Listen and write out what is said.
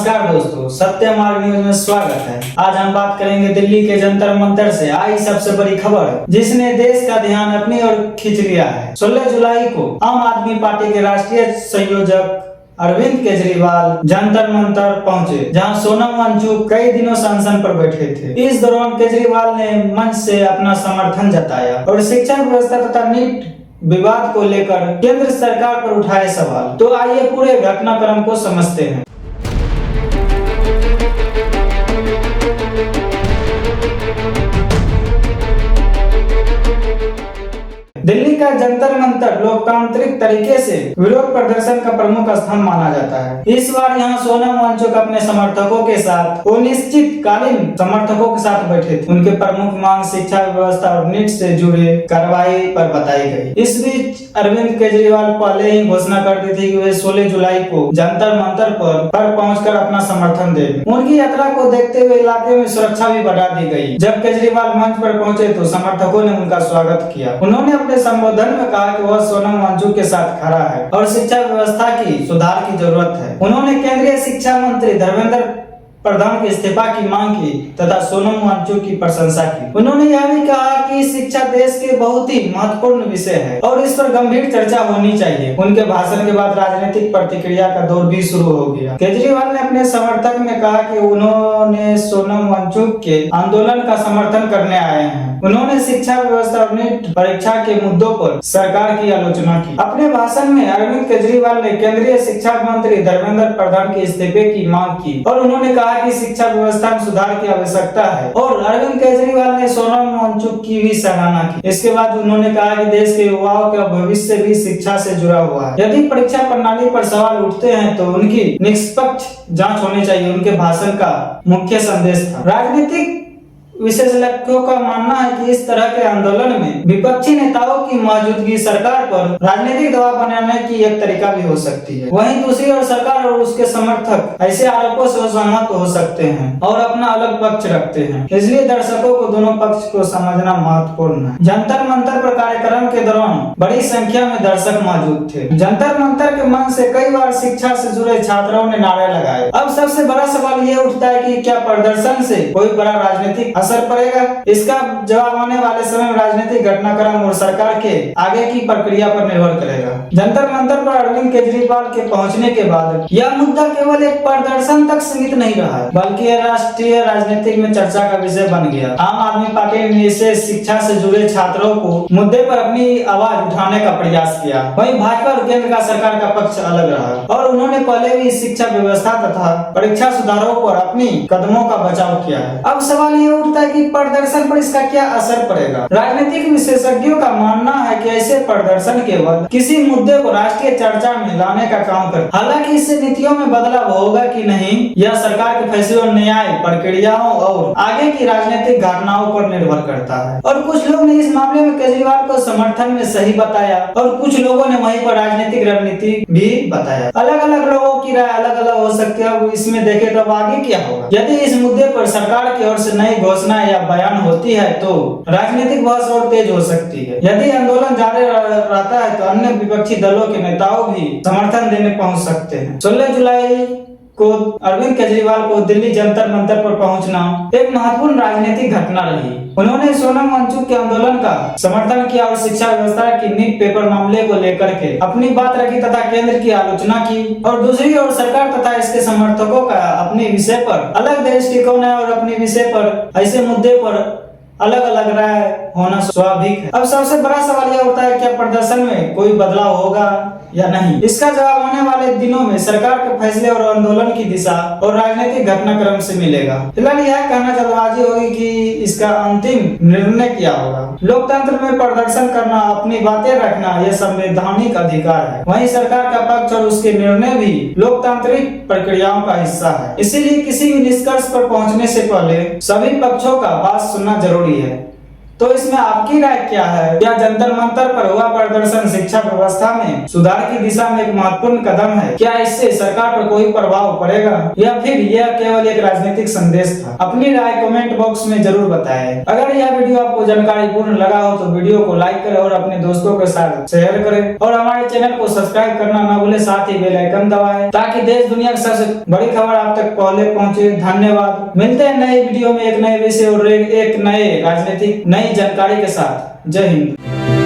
नमस्कार दोस्तों, सत्य मार्ग न्यूज में स्वागत है। आज हम बात करेंगे दिल्ली के जंतर मंतर से आई सबसे बड़ी खबर, जिसने देश का ध्यान अपनी ओर खींच लिया है। 16 जुलाई को आम आदमी पार्टी के राष्ट्रीय संयोजक अरविंद केजरीवाल जंतर मंतर पहुंचे, जहां सोनम वांगचुक कई दिनों से अनशन पर बैठे थे। इस दौरान केजरीवाल ने मंच से अपना समर्थन जताया और शिक्षा व्यवस्था तथा नीट विवाद को लेकर केंद्र सरकार पर उठाए सवाल। तो आइए पूरे घटनाक्रम को समझते हैं। दिल्ली का जंतर मंतर लोकतांत्रिक तरीके से विरोध प्रदर्शन का प्रमुख स्थान माना जाता है। इस बार यहाँ सोनम वांगचुक अपने समर्थकों के साथ अनिश्चितकालीन समर्थकों के साथ बैठे थे। उनके प्रमुख मांग शिक्षा व्यवस्था और नीट से जुड़े कार्रवाई पर बताई गई। इस बीच अरविंद केजरीवाल पहले ही घोषणा कर दी थी कि वे 16 जुलाई को जंतर मंतर पर पहुंचकर अपना समर्थन देंगे। उनकी यात्रा को देखते हुए इलाके में सुरक्षा भी बढ़ा दी गई। जब केजरीवाल मंच पर पहुंचे तो समर्थकों ने उनका स्वागत किया। उन्होंने अपने संबोधन में कहा कि वह सोनम वांगचुक के साथ खड़ा है और शिक्षा व्यवस्था की सुधार की जरूरत है। उन्होंने केंद्रीय शिक्षा मंत्री धर्मेंद्र प्रधान के इस्तीफा की मांग की तथा सोनम वांगचुक की प्रशंसा की। उन्होंने यह भी कहा कि शिक्षा देश के बहुत ही महत्वपूर्ण विषय है और इस पर गंभीर चर्चा होनी चाहिए। उनके भाषण के बाद राजनीतिक प्रतिक्रिया का दौर भी शुरू हो गया। केजरीवाल ने अपने समर्थक में कहा कि उन्होंने सोनम वांगचुक के आंदोलन का समर्थन करने आए हैं। उन्होंने शिक्षा व्यवस्था और नीट परीक्षा के मुद्दों पर सरकार की आलोचना की। अपने भाषण में अरविंद केजरीवाल ने केंद्रीय शिक्षा मंत्री धर्मेंद्र प्रधान के इस्तीफे की मांग की और उन्होंने कहा कि शिक्षा व्यवस्था में सुधार की आवश्यकता है और अरविंद केजरीवाल ने सोनम वांगचुक की भी सराहना की। इसके बाद उन्होंने कहा कि देश के युवाओं का भविष्य भी शिक्षा से जुड़ा हुआ है। यदि परीक्षा प्रणाली पर सवाल उठते हैं तो उनकी निष्पक्ष जांच होनी चाहिए। उनके भाषण का मुख्य संदेश था। राजनीतिक विशेषज्ञों का मानना है कि इस तरह के आंदोलन में विपक्षी नेताओं की मौजूदगी सरकार पर राजनीतिक दबाव बनाने की एक तरीका भी हो सकती है। वहीं दूसरी ओर सरकार और उसके समर्थक ऐसे आरोपों से असहमत हो सकते हैं और अपना अलग पक्ष रखते हैं। इसलिए दर्शकों को दोनों पक्ष को समझना महत्वपूर्ण है। जंतर मंतर पर कार्यक्रम के दौरान बड़ी संख्या में दर्शक मौजूद थे। जंतर मंतर के मंच से कई बार शिक्षा से जुड़े छात्रों ने नारे लगाए। अब सबसे बड़ा सवाल ये उठता है कि क्या प्रदर्शन से कोई बड़ा राजनीतिक असर पड़ेगा? इसका जवाब आने वाले समय में राजनीतिक घटनाक्रम और सरकार के आगे की प्रक्रिया पर निर्भर करेगा। जंतर मंतर पर अरविंद केजरीवाल के पहुंचने के बाद यह मुद्दा केवल एक प्रदर्शन तक सीमित नहीं रहा है, बल्कि यह राष्ट्रीय राजनीति में चर्चा का विषय बन गया। आम आदमी पार्टी ने इसे शिक्षा से जुड़े छात्रों को मुद्दे पर अपनी आवाज उठाने का प्रयास किया। वहीं भाजपा और केंद्र का सरकार का पक्ष अलग रहा और उन्होंने पहले भी शिक्षा व्यवस्था तथा परीक्षा सुधारों पर अपनी कदमों का बचाव किया है। अब सवाल ये उठता है कि प्रदर्शन पर इसका क्या असर पड़ेगा। राजनीतिक विशेषज्ञों का मानना है कि ऐसे प्रदर्शन केवल किसी मुद्दे को राष्ट्रीय चर्चा में लाने का काम कर। हालांकि इससे नीतियों में बदलाव होगा कि नहीं, यह सरकार के फैसलों, न्याय प्रक्रियाओं और आगे की राजनीतिक घटनाओं पर निर्भर करता है। और कुछ लोग ने इस मामले में केजरीवाल को समर्थन में सही बताया और कुछ लोगों ने वहीं पर राजनीतिक रणनीति भी बताया। अलग अलग लोगों की राय अलग अलग हो सकती है। अब इसमें देखे तो आगे क्या होगा। यदि इस मुद्दे पर सरकार की ओर से नई घोषणा या बयान होती है तो राजनीतिक बहस और तेज हो सकती है। यदि आंदोलन जारी रहता है तो अन्य विपक्षी दलों के नेताओं भी समर्थन देने पहुंच सकते हैं। 16 जुलाई को अरविंद केजरीवाल को दिल्ली जंतर मंतर पर पहुंचना एक महत्वपूर्ण राजनीतिक घटना रही। उन्होंने सोनम वांगचुक के आंदोलन का समर्थन किया और शिक्षा व्यवस्था की नीट पेपर मामले को लेकर के अपनी बात रखी तथा केंद्र की आलोचना की। और दूसरी ओर सरकार तथा इसके समर्थकों का अपने विषय पर अलग दृष्टिकोण है और अपने विषय पर ऐसे मुद्दे पर अलग अलग राय होना स्वाभाविक है। अब सबसे बड़ा सवाल यह होता है, क्या प्रदर्शन में कोई बदलाव होगा या नहीं। इसका जवाब आने वाले दिनों में सरकार के फैसले और आंदोलन की दिशा और राजनीतिक घटनाक्रम से मिलेगा। फिलहाल यह कहना जल्दबाजी होगी कि इसका अंतिम निर्णय क्या होगा। लोकतंत्र में प्रदर्शन करना, अपनी बातें रखना यह संवैधानिक अधिकार है। वहीं सरकार का पक्ष और उसके निर्णय भी लोकतांत्रिक प्रक्रियाओं का हिस्सा है। इसीलिए किसी भी निष्कर्ष पर पहुंचने से पहले सभी पक्षों का बात सुनना जरूरी है। तो इसमें आपकी राय क्या है? क्या जंतर मंतर पर हुआ प्रदर्शन शिक्षा व्यवस्था में सुधार की दिशा में एक महत्वपूर्ण कदम है? क्या इससे सरकार पर कोई प्रभाव पड़ेगा या फिर यह केवल एक राजनीतिक संदेश था? अपनी राय कमेंट बॉक्स में जरूर बताएं। अगर यह वीडियो आपको जानकारीपूर्ण लगा हो तो वीडियो को लाइक करें और अपने दोस्तों के साथ शेयर करें और हमारे चैनल को सब्सक्राइब करना न भूलें, साथ ही बेल आइकन दबाएं ताकि देश दुनिया की सबसे बड़ी खबर आप तक पहले पहुंचे। धन्यवाद। मिलते हैं नए वीडियो में एक नए विषय और एक नए राजनीतिक नई जानकारी के साथ। जय हिंद।